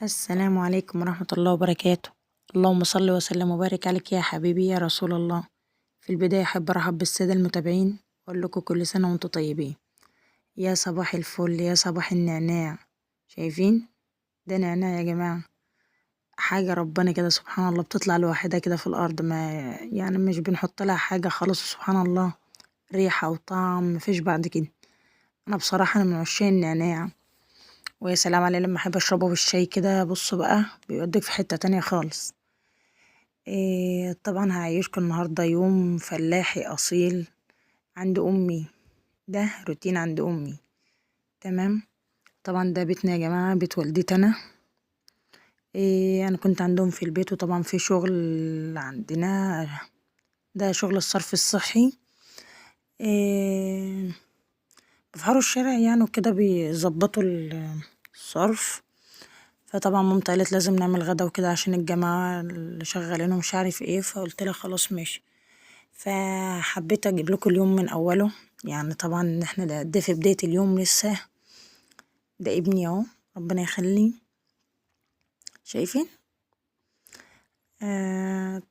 السلام عليكم ورحمة الله وبركاته. اللهم صل وسلم وبارك عليك يا حبيبي يا رسول الله. في البداية أحب أرحب بالسادة المتابعين وأقول لكم كل سنة وأنتم طيبين. يا صباح الفل يا صباح النعناع. شايفين؟ ده نعناع يا جماعة، حاجة ربنا كده سبحان الله بتطلع لوحدها كده في الأرض، ما يعني مش بنحط لها حاجة خالص، سبحان الله، ريحة وطعم مفيش بعد كده. أنا بصراحة أنا من عشاق النعناع، ويا سلام عليه لما أحب أشربه بالشاي كده، بصوا بقى بيوديك في حتة تانية خالص. طبعا هعيشكم النهاردة يوم فلاحي أصيل عند أمي. ده روتين عند أمي. تمام. طبعا ده بيتنا يا جماعة، بيت والدتي أنا. أنا كنت عندهم في البيت، وطبعا في شغل عندنا، ده شغل الصرف الصحي. إيه بيفحروا الشارع يعني وكده بيظبطوا الصرف. فطبعا مامتي قالت لازم نعمل غدا وكده عشان الجماعة اللي شغالين ومش عارف ايه، فقلت لها خلاص ماشي. فحبيت اجيب لكم اليوم من اوله. يعني طبعا احنا ده في بداية اليوم لسه. ده ابني اهو، ربنا يخليه. شايفين؟ آه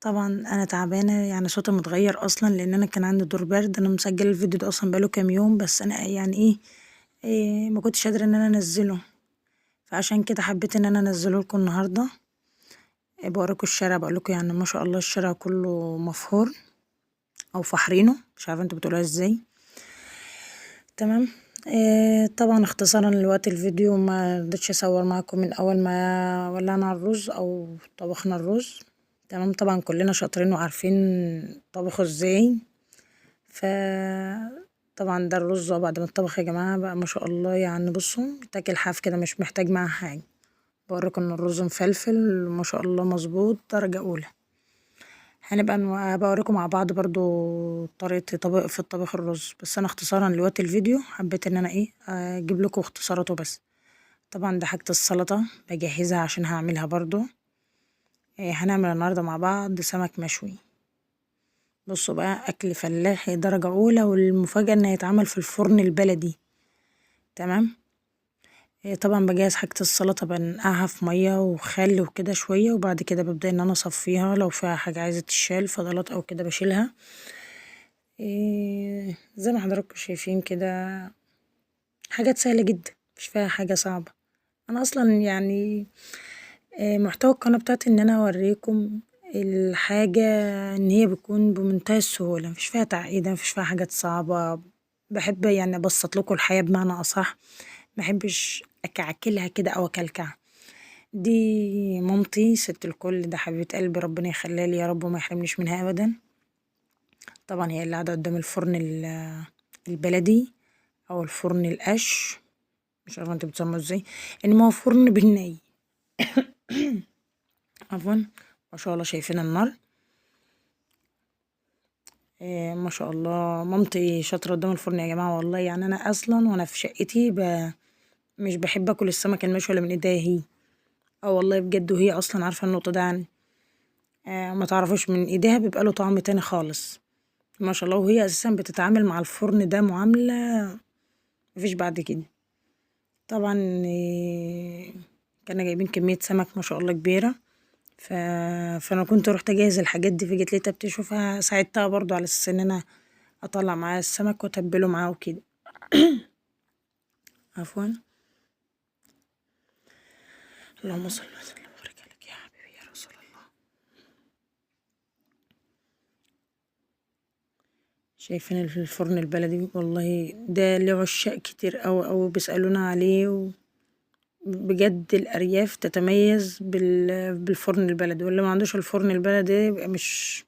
طبعا انا تعبانة، يعني صوتي متغير اصلا لان انا كان عندي دور برد. انا مسجله الفيديو ده اصلا بقاله كام يوم، بس انا يعني إيه ما كنتش قادرة ان انا انزله، فعشان كده حبيت ان انا انزله لكم النهارده. بوريكم الشارع، بقولكوا يعني ما شاء الله الشارع كله مفهور او فحرينه، مش عارفه انتوا بتقولوها ازاي. تمام. طبعا اختصارا لوقت الفيديو ما رضيتش اصور معاكم من اول ما ولعنا على الرز او طبخنا الرز. تمام. طبعا كلنا شاطرين وعارفين طبخه ازاي. ف طبعا ده الرز بعد ما اتطبخ يا جماعه بقى ما شاء الله، يعني بصوا تاكل حاف كده مش محتاج معاه حاجه. بوريكم ان الرز مفلفل ما شاء الله مظبوط درجه اولى. هنبقى بوريكم مع بعض برضو طريقة في الطبخ الرز، بس انا اختصارا لوقت الفيديو حبيت ان انا اجيب لكم اختصاراته بس. طبعا ده حاجة السلطة بجهزها عشان هعملها برضو. هنعمل النهاردة مع بعض سمك مشوي. بصوا بقى اكل فلاحي درجة اولى، والمفاجأة انه يتعمل في الفرن البلدي. تمام. طبعا بجهز حاجة السلطة، بنقعها في مية وخل وكده شوية، وبعد كده ببدأ ان انا اصفيها، لو فيها حاجة عايزة تشال فضلات او كده بشيلها. زي ما حضراتكم شايفين كده، حاجات سهلة جدا مش فيها حاجة صعبة. انا اصلا يعني محتوى القناة بتاعتي ان انا اوريكم الحاجة ان هي بتكون بمنتهى السهولة، مفيش فيها تعقيد، مفيش فيها حاجات صعبة. بحب يعني ابسط لكم الحياة بمعنى اصح، محبش اكعكلها كده او اكلكعها. دي مامتي ست الكل، ده حبيبة قلبي، ربنا يخليها لي يا رب وما يحرمنيش منها ابدا. طبعا هي اللي قاعدة قدام الفرن البلدي او الفرن القش، مش عارفه انتوا بتسموه ازاي، انما هو فرن بالني. عفوا. ما شاء الله شايفين النار. ما شاء الله مامتي شاطره قدام الفرن يا جماعه والله. يعني انا اصلا وانا في شقتي مش بحب اكل السمك المشوي ولا من ايديها هي. اه والله بجد، وهي اصلا عارفه النقطه ده عني. ما تعرفوش من ايديها بيبقى له طعم تاني خالص. ما شاء الله. وهي اساسا بتتعامل مع الفرن ده معامله مفيش بعد كده. طبعا كنا جايبين كميه سمك ما شاء الله كبيره. ف... فانا كنت رحت اجهز الحاجات دي، فجيت لقيتها بتشوفها، ساعدتها برضو على اساس ان انا اطلع معاها السمك واتبله معاه وكده. عفوا. اللهم صل وسلم وبارك عليك يا حبيبي يا رسول الله. شايفين الفرن البلدي والله ده له عشاق كتير أوي بيسألونا عليه. بجد الأرياف تتميز بالفرن البلدي، واللي ما عندوش الفرن البلدي يبقى مش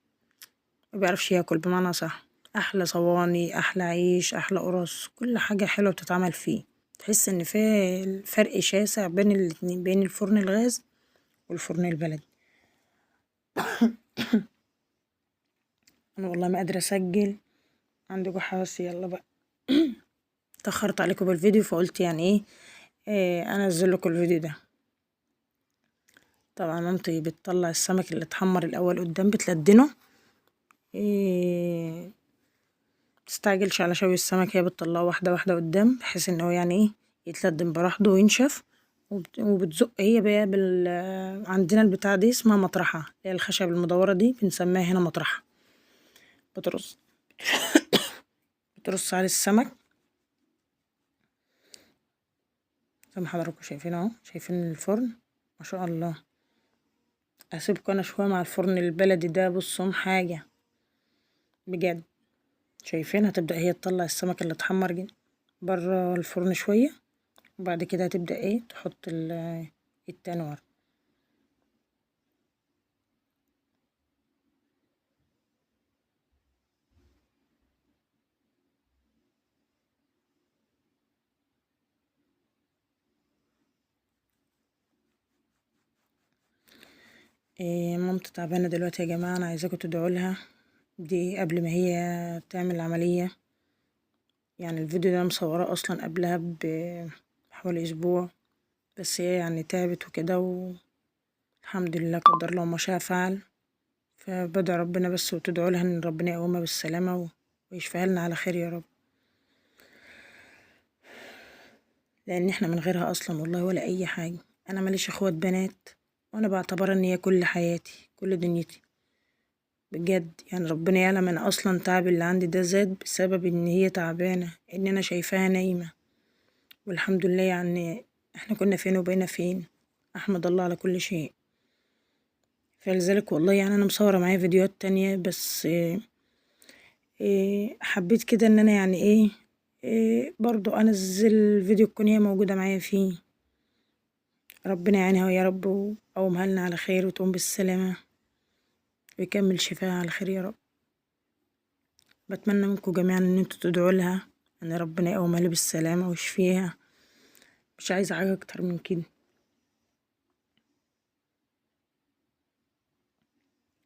ما بيعرفش ياكل بمعنى صح. احلى صواني، احلى عيش، احلى قرص، كل حاجه حلوه بتتعمل فيه. تحس ان في فرق شاسع بين الاتنين، بين الفرن الغاز والفرن البلدي. انا والله ما قادره اسجل، عندي جحاص. يلا بقى. اتاخرت عليكم بالفيديو فقلت يعني انزل لكم الفيديو ده. طبعا مامتي بتطلع السمك اللي اتحمر الاول قدام بتلدنه. إيه متستعجلش على شوي السمك، هي بتطلعه واحدة واحدة قدام بحيث ان هو يعني يتلدم براحته وينشف. وبتزق هي بقى عندنا البتاع دي اسمها مطرحة، اللي هي الخشب المدورة دي بنسميها هنا مطرحة. بترص بترص على السمك زي ما حضراتكم شايفين اهو، شايفين الفرن ما شاء الله. اسيبكم انا شوية مع الفرن البلدي ده، بصوا حاجة بجد. شايفين هتبدأ هي تطلع السمك اللي اتحمر بره الفرن شوية، وبعد كده هتبدأ تحط التاني ورا. مامتي تعبانة دلوقتي يا جماعة، انا عايزاكم تدعوا لها. دي قبل ما هي تعمل العملية، يعني الفيديو ده مصوراه اصلا قبلها بحوالي اسبوع، بس هي يعني تعبت وكده، والحمد لله قدر الله ما شاء فعل. فبدعوا ربنا بس وتدعوا لها ان ربنا يقومها بالسلامة ويشفيها لنا على خير يا رب، لان احنا من غيرها اصلا والله ولا اي حاجة. انا ماليش اخوات بنات، وانا بعتبرها ان هي كل حياتي كل دنيتي بجد. يعني ربنا يعلم انا اصلا تعب اللي عندي ده زاد بسبب ان هي تعبانة، ان انا شايفاها نايمة، والحمد لله. يعني احنا كنا فين وبقينا فين، احمد الله على كل شيء. فلذلك والله يعني انا مصورة معايا فيديوهات تانية، بس حبيت كده ان انا يعني برضو انزل فيديو تكون هي موجودة معايا فيه. ربنا يعينها يا رب، وقومها لنا على خير وتقوم بالسلامة ويكمل شفاها على خير يا رب. بتمنى منكم جميعا ان انتوا تدعوا لها ان ربنا يقومها لي بالسلامة ويشفيها، مش عايزة حاجة اكتر من كده.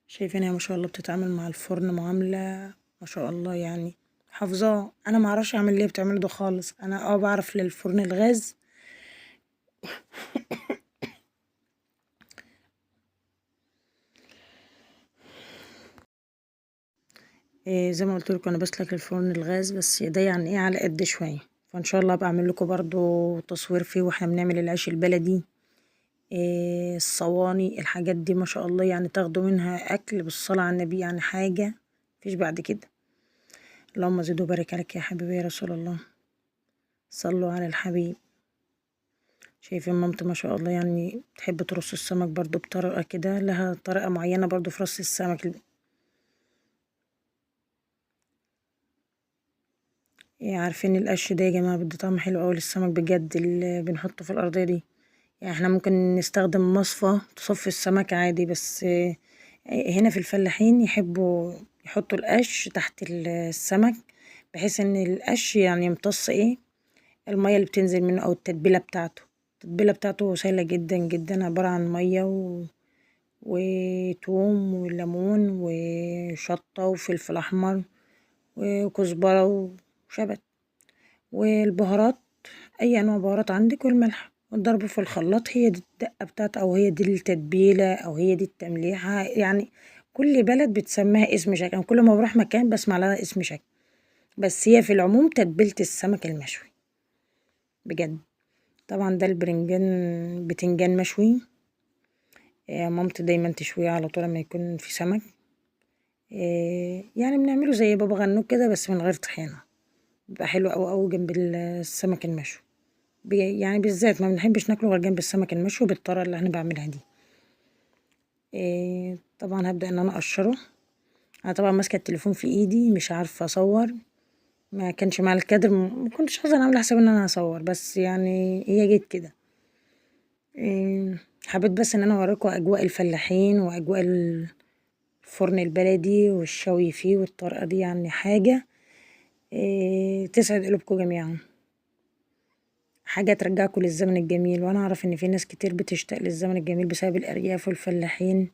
شايفينها ما شاء الله بتتعامل مع الفرن معاملة ما شاء الله، يعني حافظاه. انا ما اعرفش اعمل ليه بتعمله ده خالص. انا بعرف للفرن الغاز زي ما قلت لكم انا بسلك الفرن الغاز، بس ده يعني على قد شويه. فان شاء الله بعمل لكم برضو تصوير فيه واحنا بنعمل العيش البلدي، الصواني، الحاجات دي ما شاء الله يعني تاخدوا منها اكل بالصلاه على النبي، يعني حاجه مفيش بعد كده. اللهم زد وبارك عليك يا حبيبي يا رسول الله، صلوا على الحبيب. شايفين مامتي ما شاء الله يعني تحب ترص السمك برضو بطريقه كده، لها طريقه معينه برضو في رص السمك. عارفين القش ده يا جماعة بيدي طعم حلو اوي للسمك بجد، اللي بنحطه في الأرضية دي. يعني احنا ممكن نستخدم مصفى تصفي السمك عادي، بس هنا في الفلاحين يحبوا يحطوا القش تحت السمك، بحيث ان القش يعني يمتص المية اللي بتنزل منه او التتبيلة بتاعته. التتبيلة بتاعته سهلة جدا جدا، عبارة عن مية وتوم وليمون وشطة وفلفل أحمر وكزبرة وشبت والبهارات، اي انواع بهارات عندك، والملح، والضرب في الخلاط. هي دي الدقة بتاعته، او هي دي التتبيلة، او هي دي التمليحة. يعني كل بلد بتسميها اسم شكل، يعني كل ما بروح مكان بسمع لها اسم شكل، بس هي في العموم تتبيلة السمك المشوي بجد. طبعا ده البرنجان بتنجان مشوي، مامتي دايما تشويه على طول لما يكون في سمك. يعني بنعمله زي بابا غنوج كده بس من غير طحينة، بيبقى حلو اوي اوي جنب السمك المشوي. يعني بالذات ما بنحبش ناكله غير جنب السمك المشوي بالطريقة اللي انا بعملها دي. طبعا هبدأ ان انا اقشره. انا طبعا ماسكة التليفون في ايدي مش عارفة اصور، ما كانش مع الكادر، ما كنتش اصلا عاملة حساب ان انا هصور، بس يعني هي جيت كده. حبيت بس ان انا اوريكم اجواء الفلاحين واجواء الفرن البلدي والشوي فيه والطريقة دي، يعني حاجة تسعد قلوبكم جميعا، حاجة ترجعكوا للزمن الجميل. وانا اعرف ان في ناس كتير بتشتاق للزمن الجميل بسبب الارياف والفلاحين،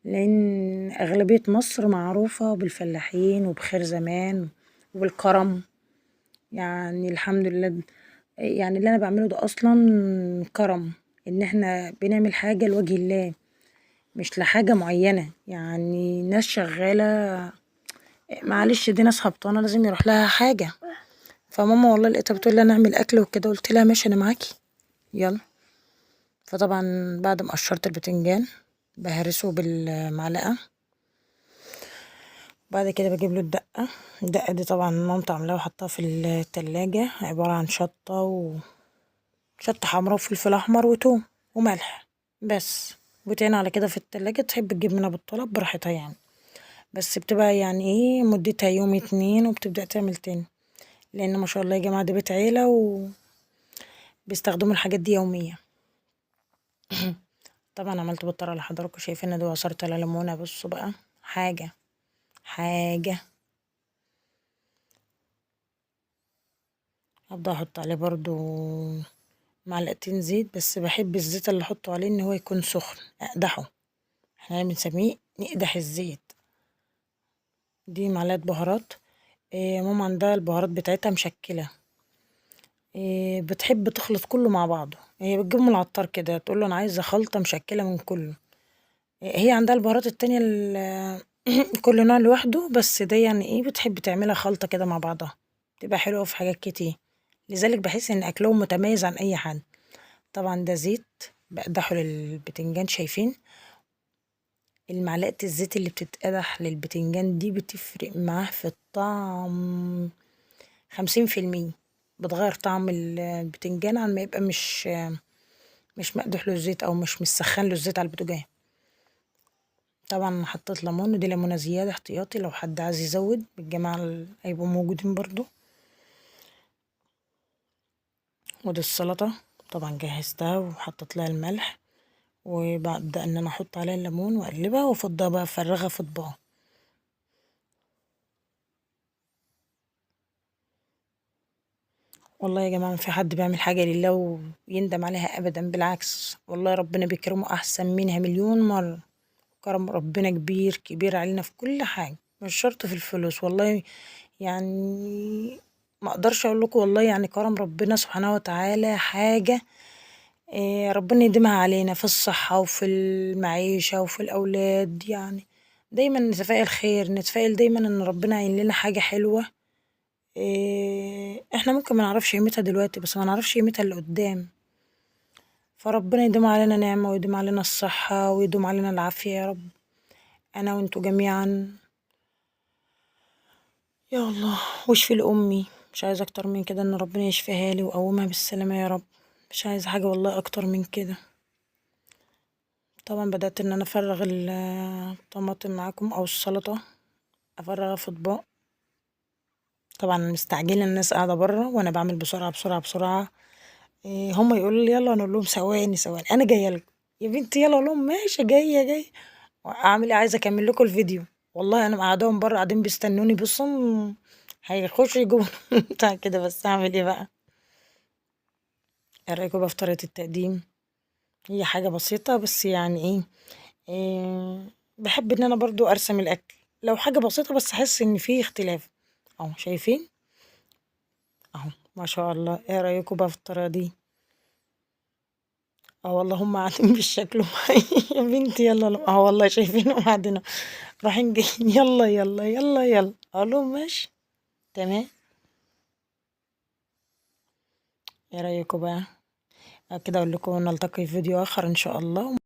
لان اغلبية مصر معروفة بالفلاحين وبخير زمان وبالكرم. يعني الحمد لله، يعني اللي انا بعمله ده اصلا كرم، ان احنا بنعمل حاجة لوجه الله مش لحاجة معينة. يعني ناس شغالة، معلش دي ناس هبطانة لازم يروح لها حاجة. فماما والله لقيتها بتقول لي انا اعمل اكل وكده، قلت لها ماشي انا معاكي يلا. فطبعا بعد ما قشرت البتنجان بهرسه بالمعلقة، بعد كده بجيب له الدقة دي طبعا مامتي عاملاها وحطها في التلاجة، عبارة عن شطة حمرا وفلفل احمر وتوم وملح بس، وتعين على كده في التلاجة. تحب تجيب منها بالطلب براحتها يعني، بس بتبقى يعني ايه مدتها يوم 2 وبتبدأ تعمل تاني، لان ما شاء الله يا جماعة ده بيت عيلة وبيستخدموا الحاجات دي يوميا. طبعا عملت بالطريقة اللي حضراتكم شايفين دي، وعصرت على ليمونة. بصوا بقى حاجة هبدأ احط عليه برضو معلقتين زيت، بس بحب الزيت اللي احطه عليه ان هو يكون سخن اقدحه، احنا بنسميه نقدح الزيت. دي معلقة بهارات. ماما عندها البهارات بتاعتها مشكلة، بتحب تخلط كله مع بعضه، هي بتجيبه من العطار كده تقول له انا عايزة خلطة مشكلة من كله. هي عندها البهارات التانية كل نوع لوحده، بس دي يعني ايه بتحب تعملها خلطة كده مع بعضها، بتبقى حلوة في حاجات كتير، لذلك بحس ان اكلهم متميز عن اي حد. طبعا ده زيت بقدحه للبتنجان، شايفين المعلقة الزيت اللي بتتقدح للبتنجان دي بتفرق معاه في الطعم 50%، بتغير طعم البتنجان عن ما يبقى مش مقدوح له الزيت او مش مسخن له الزيت على البتنجان. طبعا حطيت ليمون، ودي ليمونة زيادة احتياطي لو حد عايز يزود، بالجماعة اللي هيبقوا موجودين برضو. ودي السلطة طبعا جهزتها وحطيت لها الملح، وببدأ ان انا احط عليها الليمون واقلبها وافضها بقى افرغها في اطباق. والله يا جماعة ما في حد بيعمل حاجة لله ويندم عليها ابدا، بالعكس والله ربنا بيكرمه احسن منها مليون مرة. كرم ربنا كبير كبير علينا في كل حاجة، مش شرط في الفلوس والله يعني. ما اقدرش اقول لكم والله يعني كرم ربنا سبحانه وتعالى حاجة ربنا يديمها علينا في الصحة وفي المعيشة وفي الأولاد يعني. دايما نتفائل خير، نتفائل دايما إن ربنا يعين لنا حاجة حلوة. احنا ممكن ما نعرفش قيمتها دلوقتي، بس ما نعرفش قيمتها اللي قدام. فربنا يديم علينا نعمة ويديم علينا الصحة ويديم علينا العافية يا رب، أنا وانتوا جميعا يا الله. واشفي لأمي، مش عايزة أكتر من كده، إن ربنا يشفيها لي ويقومها بالسلامة يا رب، مش عايزة حاجة والله أكتر من كده. طبعا بدأت ان انا افرغ الطماطم معاكم او السلطة، افرغها في اطباق. طبعا مستعجلة، الناس قاعدة برا وانا بعمل بسرعة بسرعة بسرعة. هما يقولوا لي يلا، انا اقول لهم ثواني ثواني انا جاية لكم يا بنتي، يلا اقول لهم ماشي جاية. اعمل ايه، عايزة اكمل لكم الفيديو. والله انا مقعداهم برا قاعدين بيستنوني، بصوا هيخشوا يجوا بتاع كده، بس اعمل ايه بقى. ايه رايكم بقى في طريقة التقديم؟ هي حاجة بسيطة بس يعني باحب إن أنا برضه أرسم الأكل، لو حاجة بسيطة بس أحس إن في اختلاف. أهو شايفين، أهو ما شاء الله. إيه رأيكم بقى في الطريقة دي؟ والله هُم قاعدين بيشّكلوا معايا يا بنتي يالّا والله شايفينهم قاعدين رايحين جايين يالّا، أقول لهم ماشي تمام. إيه رأيكم بقى؟ كده أقول لكم نلتقي في فيديو آخر إن شاء الله.